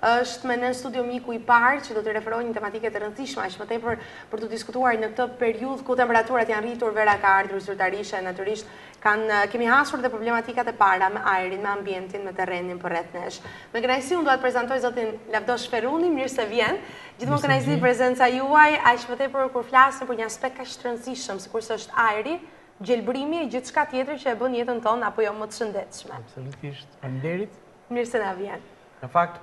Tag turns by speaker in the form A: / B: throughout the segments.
A: është me në studio miku I parë që do të referoj një tematike të rëndësishme, aq më tepër për të diskutuar në këtë periudhë ku temperaturat janë rritur, vera ka ardhur zyrtarisht, natyrisht kemi hasur dhe problematikat e para me ajrin, me ambientin, me terrenin përreth nesh. Me kënaqësi unë do të prezantoj zotin Lavdosh Ferruni, mirë se vjen. Gjithmonë kënaqësi prezenca juaj, aq më tepër kur flasim për një aspekt kaq të rëndësishëm, sikurse është ajri, gjelbrimi e gjithçka tjetër që e bën jetën tonë apo jo më të shëndetshme.
B: Absolutisht. Faleminderit.
A: Mirë se na vjen.
C: Në fakt,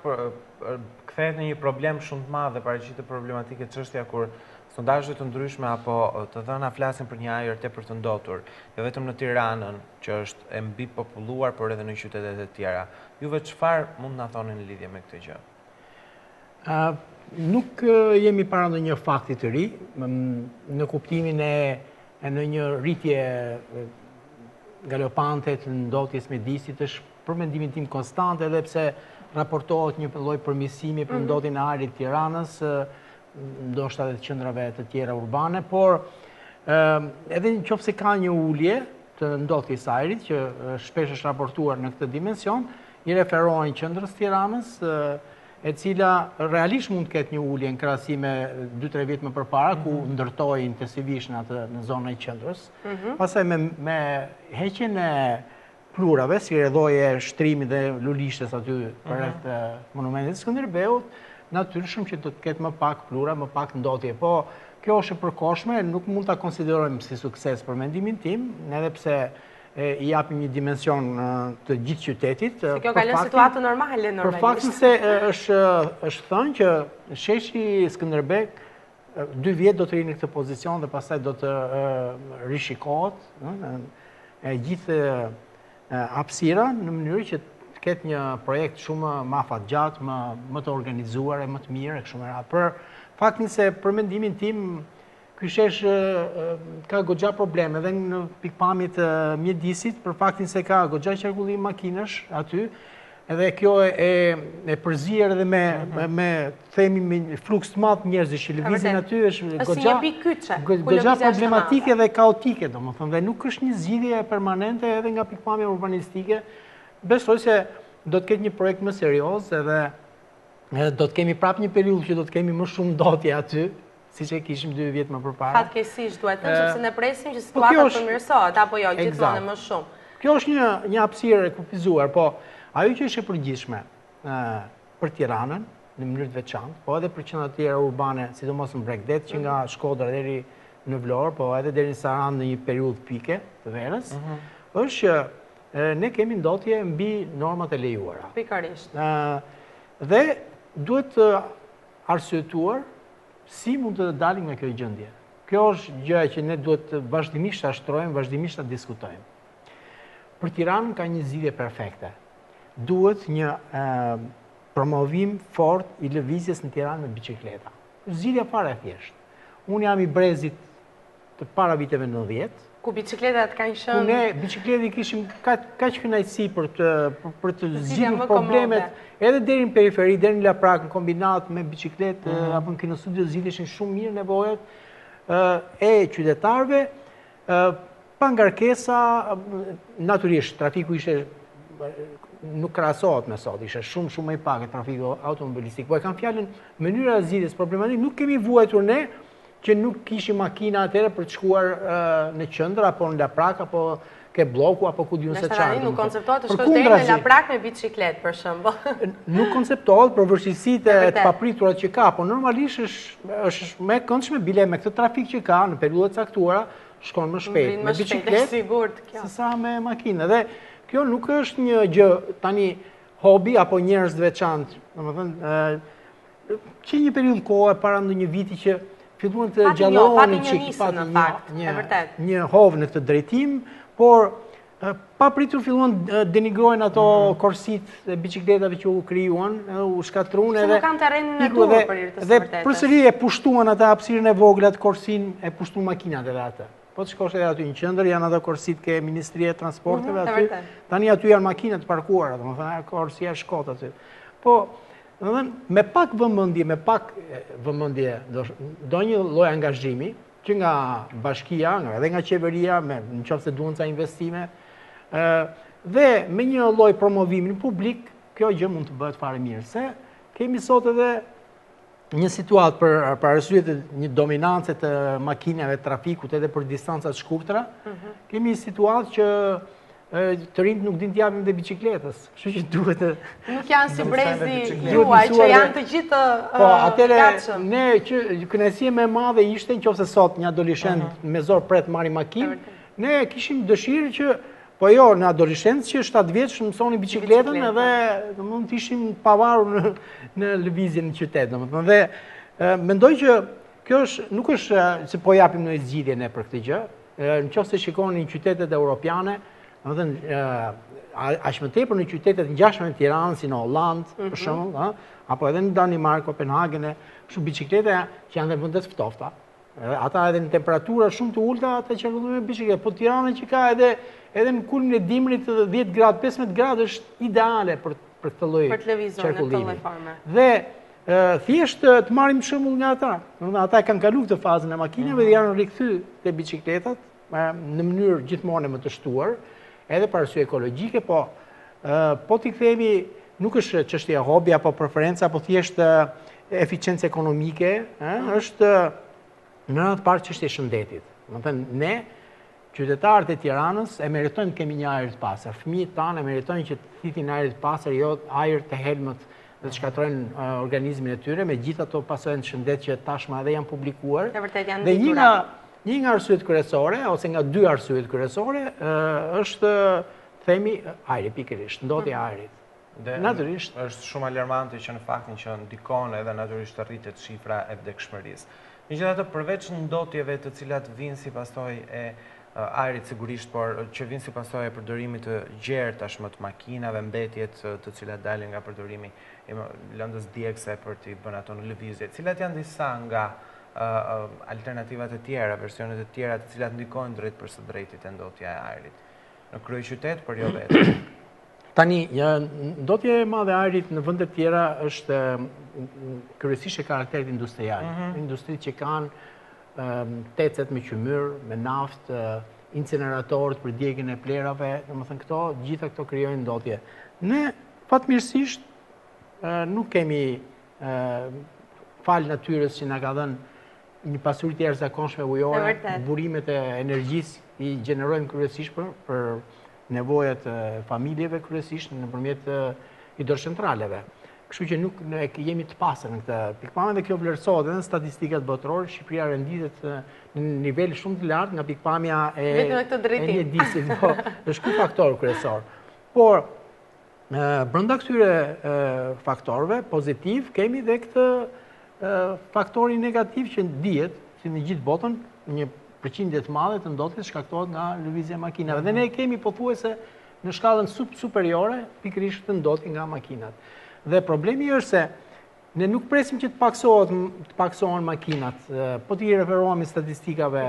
C: kthehet në një problem shumë të madh dhe paraqitet problematike çështja kur sondazhe të ndryshme apo të dhëna flasin për një ajër tepër të ndotur, jo vetëm në Tiranën, që është e mbi populluar, por edhe në qytetet e tjera. Juve çfarë mund na thoni në lidhje me këtë gjë?
B: Nuk jemi para ndonjë fakti të ri, në kuptimin e në një rritje galopante të ndotjes mjedisit është për mendimin tim konstante, edhe pse raportohet një lloj përmirësimi për ndotjen e ajrit të Tiranës, ndoshta edhe të qendrave të tjera urbane, por edhe nëse ka një ulje të ndotjes së ajrit që shpesh është raportuar në këtë dimension, I referohen qendrës Tiranës, e cila realisht mund të ketë një ulje në krahasim me 2-3 vjet më përpara, ku ndërtoi intensivisht në zonën e qendrës. Pastaj me heqjen e plurave, si rrjedhoje shtrimi dhe lulishtes aty përreth monumentit Skënderbeut, natyrisht që do të ketë më pak plura, më pak ndotje. Po kjo është e përkohshme, nuk mund ta konsiderojmë si sukses për mendimin tim, edhe pse I japim një dimension të gjithë qytetit.
A: Se kjo ka lënë situatë normale normalisht.
B: Për faktin se është thënë që sheshi Skënderbeu 2 vjet do të rinë në këtë pozicion dhe pastaj do të rishikohet e gjithë hapësira në mënyrë që të ketë një projekt shumë më afatgjatë, më të organizuar e më të mirë e kështu me radhë. Për faktin se për mendimin tim ky shesh ka goxha probleme edhe në pikpamjet e mjedisit për faktin se ka goxha qarkullim makinash aty, edhe kjo e përzier edhe me themi me fluks të madh njerëzish që lëvizin aty është goxha problematike dhe kaotike, domethënë, dhe nuk është një zgjidhje permanente edhe nga pikpamja urbanistike. Besoj se do të ketë një projekt më serioz edhe do të kemi prap një periudhë që do të kemi më shumë ndotje aty, siç e kishim 2 vjet më përpara.
A: Fatkeqësisht duhet të thënë sepse ne presim që situata të përmirësohet apo jo, gjithmonë më shumë.
B: Kjo është një hapësirë e kufizuar, po ajo që është e përgjithshme për Tiranën në mënyrë të veçantë, po edhe për qendra të tjera urbane, sidomos në Bregdet, që nga Shkodra deri në Vlorë, po edhe deri në Sarandë në një periudhë pike të verës, është që ne kemi ndotje mbi normat e lejuara.
A: Pikërisht.
B: Dhe duhet arsyetuar si mund të dalim nga kjo gjendje. Kjo është gjëja që ne duhet vazhdimisht ta shtrojmë, vazhdimisht ta diskutojmë. Për Tiranën ka një zgjidhje perfekte. Duhet një promovim fort I lëvizjes në Tiranë me biçikleta. Zgjidhja fare e thjeshtë. Unë jam I brezit të para viteve 90,
A: ku biçikletat kanë qenë.
B: Ku ne biçikletë kishim kaq kënaqësi për të zgjidhur problemet edhe deri në periferi, deri në Laprak, në kombinat me biçikletë apo në kinostudio zgjidheshin shumë mirë nevojat e qytetarëve, pa ngarkesa, natyrisht trafiku ishte nuk krahasohet me sot, ishte shumë më I pak trafiku automobilistik. Po e kam fjalën mënyra e zgjidhjes problematik, nuk kemi vuajtur ne që nuk kishim makina atëherë për të shkuar në qendër apo në Laprak apo ke bloku apo ku diun se çfarë.
A: Nuk konceptohet të shkosh deri në Laprak me biçikletë për shembull.
B: Nuk konceptohet për vështirësitë e të paprituara që ka, po normalisht është më e këndshme bile me këtë trafik që ka në periudha të caktuara, shkon më shpejt me biçikletë
A: sigurt kjo.
B: Sesa me makinë. Dhe kjo nuk është një gjë tani hobi apo njerëz të veçantë, domethënë që një periudhë kohe para ndonjë viti që filluan të gjallohen një hovë në këtë drejtim, por pa pritur filluan denigrojnë ato korsit e biçikletave që u krijuan, u shkatruan edhe.
A: Nuk kanë terrenin e duhur për të
B: vërtetë. Dhe përsëri e pushtuan atë hapësirën e vogël atë korsin, e pushtuan makinat edhe atë. Po të shkosh edhe aty në qendër, janë ato korsit ke Ministria e Transporteve aty. Tani aty janë makinat parkuara, domethënë korsia shkot aty. Po me pak vëmendje, do një lloj angazhimi që nga bashkia, edhe nga qeveria, nëse duan ca investime, dhe me një lloj promovimi publik, kjo gjë mund të bëhet fare mirë, se kemi sot edhe një situatë për arsye të një dominancë të makinave, trafikut edhe për distancat shkurtra, kemi një situatë që të rinjt nuk din t'japim dhe bicikletës. Kështu që duhet të...
A: Nuk janë si brezi juaj, që janë të gjithë
B: Po, atëre, ne që kënaqësia më e madhe ishte nëse sot një adoleshent me zor pret marri makinë, ne kishim dëshirë që po jo, në adoleshencë që 7 vjeç mësoni bicikletën edhe mund të ishim pavarur në lëvizjen në qytet, domethënë. Dhe mendoj që kjo nuk është se po japim ndonjë zgjidhje ne për këtë gjë. Nëse shikoni në qytetet europiane, domethënë aq më tepër në qytetet ngjashme në Tiranë, si në Holland, për shembull, apo edhe në Danimark, Kopenhagen, kështu bicikleta që janë në vende të ftohta. Ata edhe në temperatura shumë të ulta ata qarkullojnë me bicikletë, po Tirana që ka edhe në kulmin e dimrit 10 gradë, 15 gradë është ideale për këtë lloj qarkullimi. Dhe thjesht të marrim shembull nga ata. Ata kanë kaluar këtë fazën e makinave dhe janë rikthyer te bicikletat në mënyrë gjithmonë më të shtuar, edhe për arsye ekologjike, po t'i kthehemi nuk është çështja hobi apo preferenca, apo thjesht eficiencë ekonomike, është në atë parë çështja e shëndetit. Domethënë ne qytetarët e Tiranës e meritojnë të kemi një ajër të pastër. Fëmijët tanë e meritojnë që të thitin ajër të pastër, jo ajër të helmët dhe të shkatrojnë organizmin e tyre, me gjithë ato pasojë të shëndet që tashmë edhe janë publikuar. Dhe një nga arsyet kryesore, ose nga 2 arsyet kryesore, është themi ajri pikërisht, ndotja e ajrit.
C: Natyrisht është shumë alarmante që në faktin që ndikon edhe natyrisht rritet shifra e vdekshmërisë. Megjithatë, përveç ndotjeve të cilat vinë si pasojë e ajrit sigurisht, por që vinë si pasojë e përdorimit të gjerë tashmë të makinave, mbetjet të cilat dalin nga përdorimi i lëndës djegëse për t'i bënë ato në lëvizje, cilat janë disa nga alternativat e tjera, versionet e tjera të cilat ndikojnë drejt për së drejtit e ndotja e ajrit në kryeqytet, por jo vetëm.
B: Tani, ndotja e madhe e ajrit në vende të tjera është kryesisht e karakterit industrial. Industritë që kanë tecet me qymyr, me naftë, incineratorët për djegjen e plerave, domethënë gjitha këto krijojnë ndotje. Ne fatmirësisht nuk kemi fal natyrës që na ka dhënë një pasuri të jashtëzakonshme ujore, burimet e energjisë i gjenerojmë kryesisht për nevojat e familjeve kryesisht nëpërmjet hidrocentraleve. Kështu që nuk jemi të pastër në këtë pikpamje dhe kjo vlerësohet edhe në statistikat botërore. Shqipëria renditet në nivel shumë të lartë nga pikpamja e mjedisit, është ky faktor kryesor. Por brenda këtyre faktorëve pozitiv kemi dhe këtë faktori negativ që dihet si në gjithë botën, një përqindje të madhe të ndotjes shkaktohet nga lëvizja e makinave. Dhe ne kemi pothuajse në shkallën superiore pikërisht të ndotje nga makinat. Dhe problemi është se ne nuk presim që të paksohen makinat, po t'i referohemi statistikave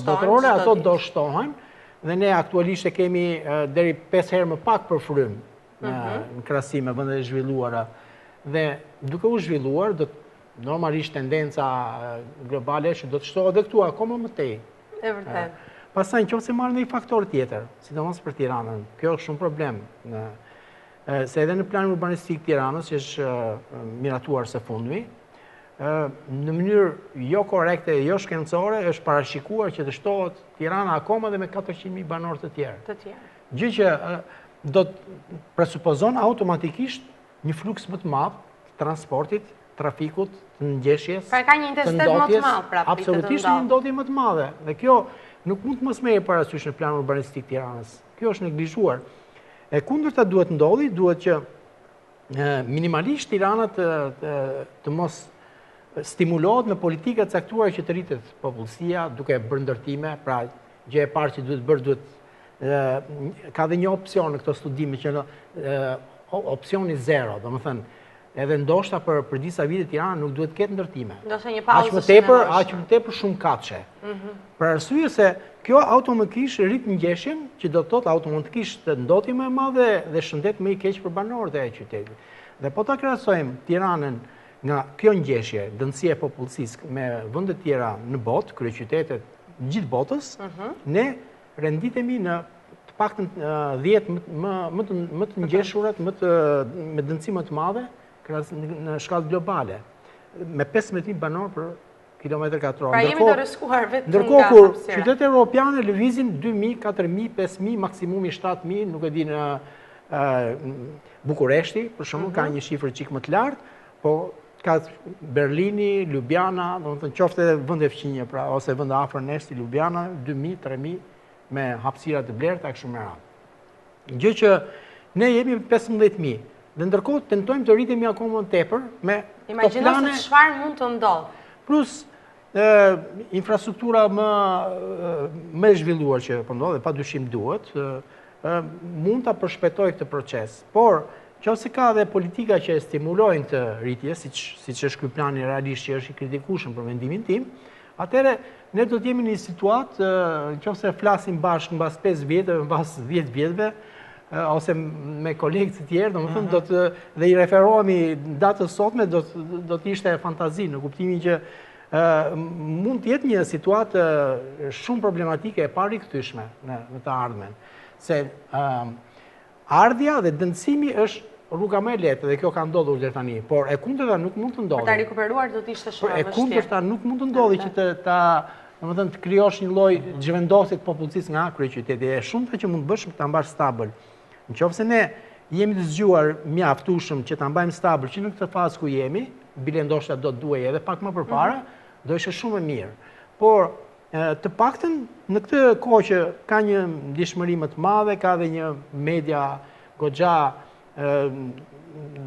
B: botërore, ato do shtohen, dhe ne aktualisht e kemi deri 5 herë më pak për frym në krahasim me vendet e zhvilluara. Dhe duke u zhvilluar, normalisht tendenca globale është do të shtohet edhe këtu akoma më tej.
A: E vërtet.
B: Pastaj nëse marrim një faktor tjetër, sidomos për Tiranën, kjo është shumë problem. Se edhe në planin urbanistik Tiranës që është miratuar së fundmi, në mënyrë jo korekte, jo shkencore, është parashikuar që të shtohet Tirana akoma dhe me 400.000 banorë të tjerë. Gjë që do të presupozon automatikisht një fluks më të madh të transportit, trafikut, të ngjeshjes.
A: Pra ka një intensitet më të madh prapë.
B: Absolutisht një ndotje më të madhe. Dhe kjo nuk mund të mos merret parasysh në planin urbanistik Tiranës. Kjo është neglizhuar. E kundërta duhet ndodhi, duhet që minimalisht Tirana të mos stimulohet me politika të caktuara që të rritet popullsia, duke bërë ndërtime, pra gjë e parë që duhet bërë ka dhe një opcion në këto studime që opcioni 0, domethënë edhe ndoshta për disa vite Tirana nuk duhet ketë ndërtime.
A: Ndoshta një pauzë
B: aq më tepër shumë katëshe. Për arsye se kjo automatikisht rrit ngjeshjen, që do të thotë automatikisht ndotje më e madhe dhe shëndet më i keq për banorët e qytetit. Dhe po ta krahasojmë Tiranën nga kjo ngjeshje, dënësia e popullsisë me vende të tjera në botë, kryeqytetet gjithë botës, ne renditemi në të paktën 10 më të ngjeshurat, me dënësi më të madhe në shkallë globale, me 15.000 banor për kilometër katror.
A: Pra jemi të rëskuar vetëm nga
B: Ndërkohë, kur
A: hapësira.
B: qytetet europiane lëvizin 2.000, 4.000, 5.000, maksimumi 7.000, nuk e di në Bukureshti, për shembull, ka një shifër çik më të lartë, po ka Berlini, Ljubljana, domethënë qoftë edhe vende fqinje, pra ose vende afër nesh si Ljubljana, 2.000, 3.000 me hapësira të blerta kështu me radhë. Gjë që ne jemi 15.000 dhe ndërkohë tentojmë të rritemi akoma më tepër me
A: Imagjino se çfarë mund të ndodhë.
B: Plus infrastruktura më e zhvilluar që po ndodh dhe padyshim duhet, mund ta përshpejtojë këtë proces. Por nëse ka dhe politika që stimulojnë të rritje, siç është ky plani realisht që është i kritikueshëm për mendimin tim, atëherë ne do të jemi në një situatë, nëse flasim bashkë mbas 5 vjetëve, mbas 10 vjetëve, ose me kolegët të tjerë, domethënë dhe i referohemi datës sotme, do të ishte fantazi në kuptimin që mund të jetë një situatë shumë problematike e parikthishme në të ardhmen. Se ardhja dhe dëmtësimi është rruga më e lehtë dhe kjo ka ndodhur deri tani, por e kundërta nuk mund të ndodhë.
A: Për ta rikuperuar do të ishte shumë e vështirë.
B: E kundërta nuk mund të ndodhë që të krijosh një lloj zhvendosje të popullsisë nga kryeqyteti. E shumta që mund të bësh ta mbash stabil. Nëse ne jemi të zgjuar mjaftueshëm që ta mbajmë stabil që në këtë fazë ku jemi, bile ndoshta do të duhej edhe pak më përpara, do ishte shumë e mirë. Por të paktën në këtë kohë që ka një ndjeshmëri më të madhe, ka dhe një media goxha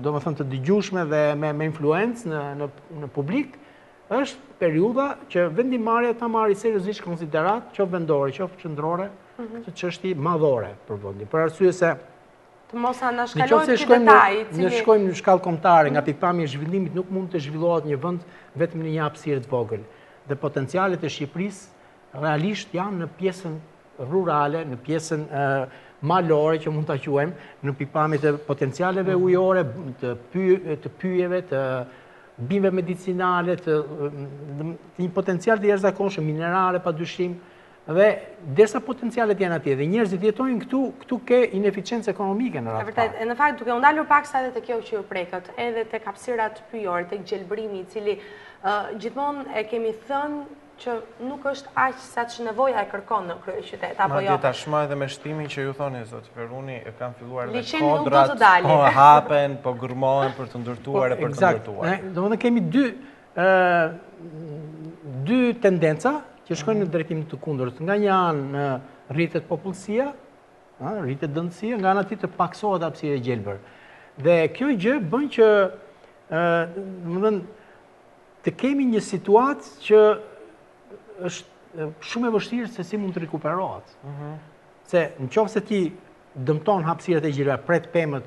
B: domethënë të dëgjueshme dhe me influencë në publik, është periudha që vendimarrja ta marrë seriozisht konsiderat, qoftë vendore, qoftë qendrore, këtë çështje madhore për vendin. Për arsye se
A: të mos anashkalojmë këto detaj.
B: Ne shkojmë në shkallë kombëtare, nga pikpamja e zhvillimit nuk mund të zhvillohet një vend vetëm në një hapësirë të vogël. Dhe potencialet e Shqipërisë realisht janë në pjesën rurale, në pjesën malore që mund ta quajmë, në pikpamje të potencialeve ujore, të pyjeve, të bimëve medicinale, një potencial të jashtëzakonshëm minerale padyshim. Dhe derisa potencialet janë atje dhe njerëzit jetojnë këtu ke ineficiencë ekonomike në radhë.
A: Vërtet, në fakt duke u ndalur paksa edhe te kjo që ju prekët, edhe tek hapësirat pyjore, tek gjelbrimi, i cili gjithmonë e kemi thënë që nuk është aq sa që nevoja e kërkon në kryeqytet apo jo.
C: Madje tashmë edhe me shtimin që ju thoni zot Feruni, e kanë filluar dhe
A: Liçeni nuk do të
C: kodrat,
A: dalin.
C: po hapen, po gërmohen për të ndërtuar e për të ndërtuar.
B: Domethënë kemi dy tendenca që shkojnë në drejtim të kundërt. Nga një anë rritet popullsia, rritet dëmtësia, nga ana tjetër paksohet hapësira e gjelbër. Dhe kjo gjë bën që domethënë të kemi një situatë që është shumë e vështirë se si mund të rikuperohet. Se nëse ti dëmton hapësirat e gjelbër, pret pemët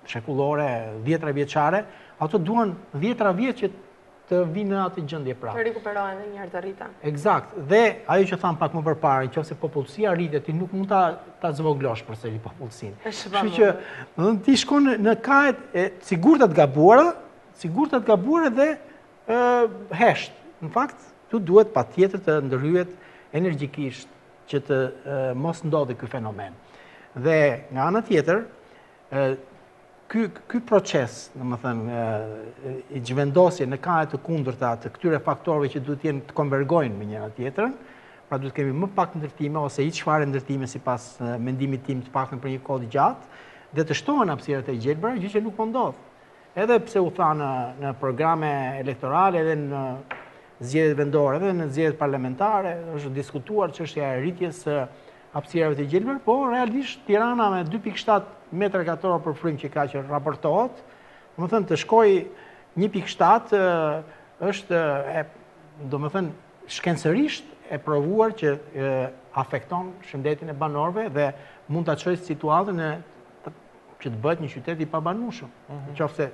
B: shekullore, 10 vjeçare, ato duan 10 vjet që të vinë në atë gjendje prapë.
A: Të rikuperohen edhe një herë të rrita.
B: Eksakt. Dhe ajo që tham pak më përpara, nëse popullsia rritet, ti nuk mund ta zvoglosh përsëri popullsinë. Kështu që ti shkon në kahet e sigurta të gabuara dhe hesht. Në fakt, tu duhet patjetër të ndërhyet energjikisht që të mos ndodhi ky fenomen. Dhe nga ana tjetër, ky proces, domethënë, i zhvendosje në kahet të kundërta të këtyre faktorëve që duhet të konvergojnë me njëra tjetrën, pra duhet kemi më pak ndërtime ose hiç fare ndërtime sipas mendimit tim të paktën për një kohë të gjatë, dhe të shtohen hapësirat e gjelbëra, gjë që nuk po ndodh. Edhe pse u tha në programe elektorale, edhe në zgjedhjet vendore, edhe në zgjedhjet parlamentare, është diskutuar çështja e rritjes së hapësirave të gjelbër, po realisht Tirana me 2.7 metra katror për frymë që ka që raportohet, domethënë të shkojë 1.7 është domethënë shkencërisht e provuar që afekton shëndetin e banorëve dhe mund ta çojë situatën që të bëhet një qytet i pabanueshëm. Nëse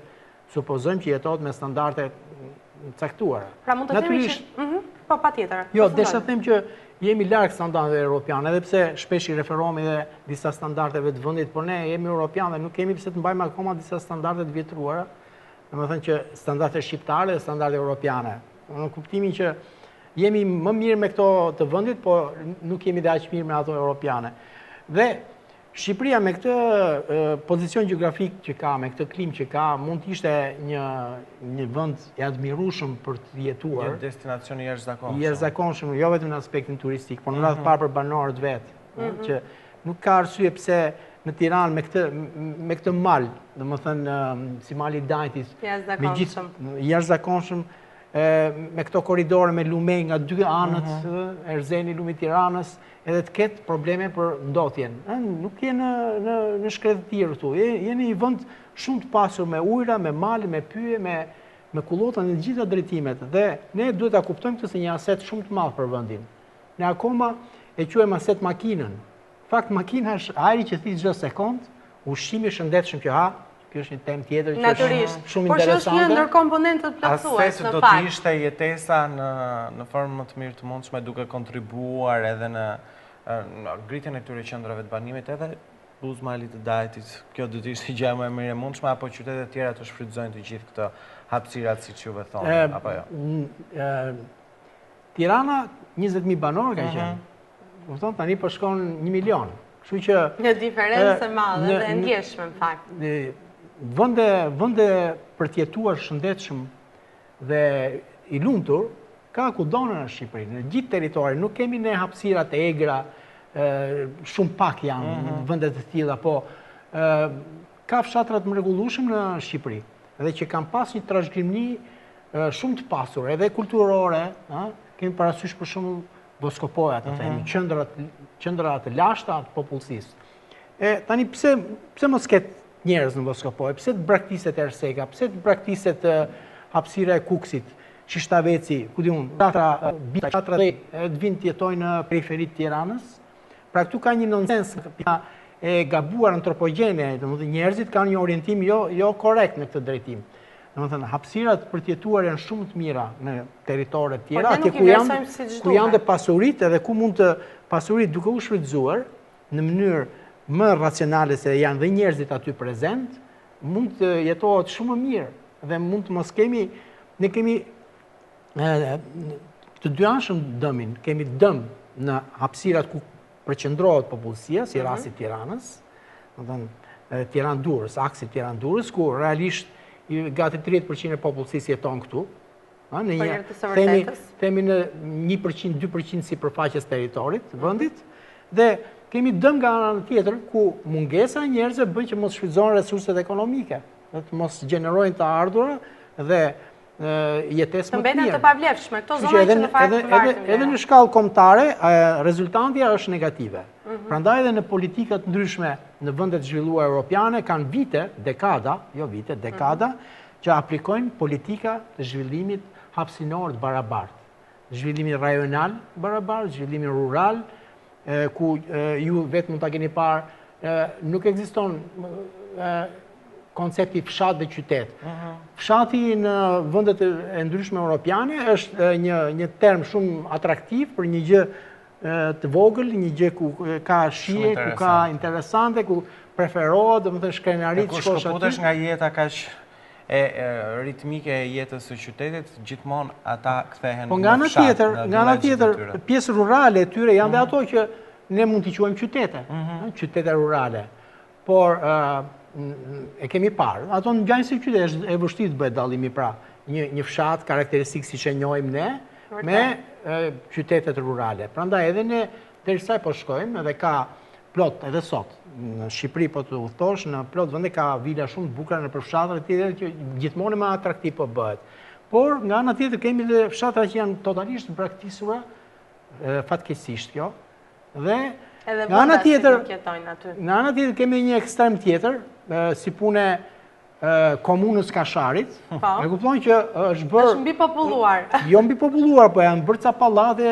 B: supozojmë që jetohet me standarde caktuara.
A: Pra mund të themi që po patjetër.
B: Jo, desha them që jemi larg standardeve europiane, edhe pse shpesh i referohemi edhe disa standardeve të vendit, por ne jemi europianë dhe nuk kemi pse të mbajmë akoma disa standarde të vjetruara, domethënë që standarde shqiptare dhe standarde europiane. Në kuptimin që jemi më mirë me këto të vendit, por nuk jemi dhe aq mirë me ato europiane. Dhe Shqipëria me këtë pozicion gjeografik që ka, me këtë klim që ka, mund të ishte një vend i admirueshëm për të jetuar.
C: Një destinacion i jashtëzakonshëm.
B: I jashtëzakonshëm, jo vetëm në aspektin turistik, por në radhë të parë për banorët vetë, që nuk ka arsye pse në Tiranë me këtë mal, domethënë si mali i Dajtit, me gjithë jashtëzakonshëm, me këto korridore me lume nga dy anët, Erzeni, lumi i Tiranës, edhe të ketë probleme për ndotjen. Nuk je në shkretë të tjerë këtu. Je në një vend shumë të pasur me ujëra, me male, me pyje, me kullota në gjitha drejtimet. Dhe ne duhet ta kuptojmë këtë si një aset shumë të madh për vendin. Ne akoma e quajmë aset makinën. Fakt, makina është ajri që thith çdo sekond, ushqimi i shëndetshëm që ha. Kjo është një temë tjetër që është shumë interesante.
A: Por që është një ndër komponentët plotësues në fakt.
C: Asetë do të ishte jetesa në formë më të mirë të mundshme, duke kontribuar edhe në ngritjen e këtyre qendrave të banimit, edhe Buzë-Malit të Dajtit. Kjo do të ishte gjë më e mirë e mundshme, apo qytetet tjera të shfrytëzojnë të gjithë këto hapësirat siç juve thonë, apo jo?
B: Tirana 20.000 banor ka qenë. Kupton, tani po shkon 1 milion. Kështu që
A: një diferencë e madhe dhe e ndjeshme në fakt.
B: Vende për të jetuar shëndetshëm dhe i lumtur ka kudo në Shqipëri, në gjithë territorin. Nuk kemi ne hapësirat e egra, shumë pak janë vendet të tilla, po ka fshatra të mrekullueshëm në Shqipëri, edhe që kanë pas një trashëgimni shumë të pasur, edhe kulturore, kemi parasysh për shembull Voskopoja, të themi, qendra të lashta të popullsisë. Tani pse mos ketë njerëz në Voskopojë, pse të braktiset Erseka, pse të braktiset hapësira e Kuksit, Shishtaveci, ku di unë, qatra të vinë të jetojnë në periferi të Tiranës. Pra këtu ka një nonsens e gabuar antropogjene, domethënë njerëzit kanë një orientim jo korrekt në këtë drejtim. Domethënë hapësirat për të jetuar janë shumë të mira në territore të tjera, atje ku janë dhe pasuritë, edhe ku mund të pasuritë duke u shfrytëzuar në mënyrë më racionale se janë dhe njerëzit aty prezent, mund të jetohet shumë më mirë dhe mund të mos kemi, ne kemi të dyanshëm dëmin, kemi dëm në hapësirat ku përqendrohet popullsia, si rasti Tiranës, domethënë Tiranë-Durrës, aksi Tiranë-Durrës, ku realisht gati 30% e popullsisë jeton këtu. Themi në 1%, 2% sipërfaqes territorit të vendit, dhe kemi dëm nga ana tjetër ku mungesa e njerëzve bën që mos shfrytëzohen resurset ekonomike, të mos gjenerojnë të ardhura dhe jetesë më të mirë.
A: Mbeten të pavlefshme, këto zona që në fakt vartin.
B: Edhe në shkallë kombëtare, rezultantja është negative. Prandaj edhe në politikat ndryshme në vendet zhvilluara europiane kanë vite, dekada, që aplikojnë politika të zhvillimit hapësinor të barabartë. Zhvillimin rajonal barabartë, zhvillimin rural, ku ju vetë mund ta keni parë, nuk ekziston koncepti fshat dhe qytet. Fshati në vendet e ndryshme europiane është një term shumë atraktiv për një gjë të vogël, një gjë ku ka shije, ku ka interesante, ku preferohet, domethënë shkrenarit
C: shkosh aty. Kur shkëputesh nga jeta kaq e ritmike e jetës së qytetit, gjithmonë ata kthehen në fshat.
B: Po nga ana tjetër, pjesë rurale e tyre janë dhe ato që ne mund t'i quajmë qytete, qytete rurale. Por e kemi parë, ato në gjajnë si qytet, është e vështirë të bëhet dallimi pra, një fshat karakteristik siç e njohim ne, me qytetet rurale. Prandaj edhe ne derisa po shkojmë, edhe ka plot edhe sot në Shqipëri, po të udhëtosh në plot vende ka vila shumë të bukura në fshatra të tjera që gjithmonë më atraktiv po bëhet. Por nga ana tjetër kemi edhe fshatra që janë totalisht braktisura, fatkeqësisht kjo. Dhe nga ana tjetër kemi një ekstrem tjetër, si pune komunës Kasharit. E kupton që është bërë...
A: është mbi populluar.
B: Jo mbi populluar, po janë bërë ca pallate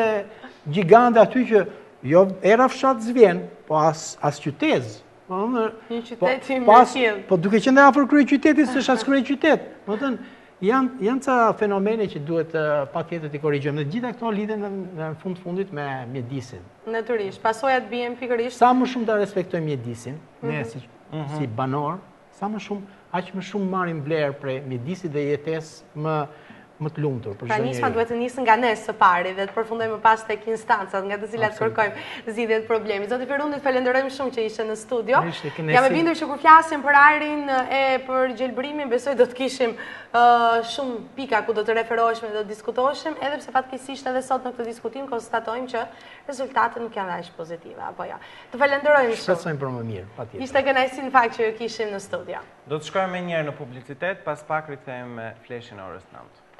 B: gjigande aty që jo era fshat zvjen, po as qytet.
A: Një qytet i mërkjell.
B: Po duke qenë afër kryeqytetit, s'është as kryeqytet. Domethënë janë ca fenomene që duhet patjetër t'i korrigjojmë. Dhe gjitha këto lidhen në fundit me mjedisin.
A: Natyrisht, pasojat bien pikërisht.
B: Sa më shumë ta respektojmë mjedisin, ne si banor, sa më shumë, aq më shumë marrim vlerë prej mjedisit dhe jetesë më të lumtur për
A: Pra
B: çdo
A: nisma
B: njeri.
A: duhet të nisë nga ne së pari dhe të përfundojmë më pas tek instancat nga të cilat kërkojmë zgjidhje të problemit. Zoti Ferundit, falenderojmë shumë që ishte në studio.
B: Ishte kënaqësi.
A: Jam e bindur që kur flasim për ajrin e për gjelbrimin, besoj do të kishim shumë pika ku do të referoheshim dhe do të diskutoheshim, edhe pse fatkeqësisht edhe sot në këtë diskutim konstatojmë që rezultatet nuk janë aq pozitive, apo jo. Të falenderojmë shumë.
B: Shpresojmë për më mirë, patjetër.
A: Ishte kënaqësi në fakt që ju kishim në studio.
C: Do të shkojmë një herë në publicitet, pas pak rikthehemi me fleshin e orës 9.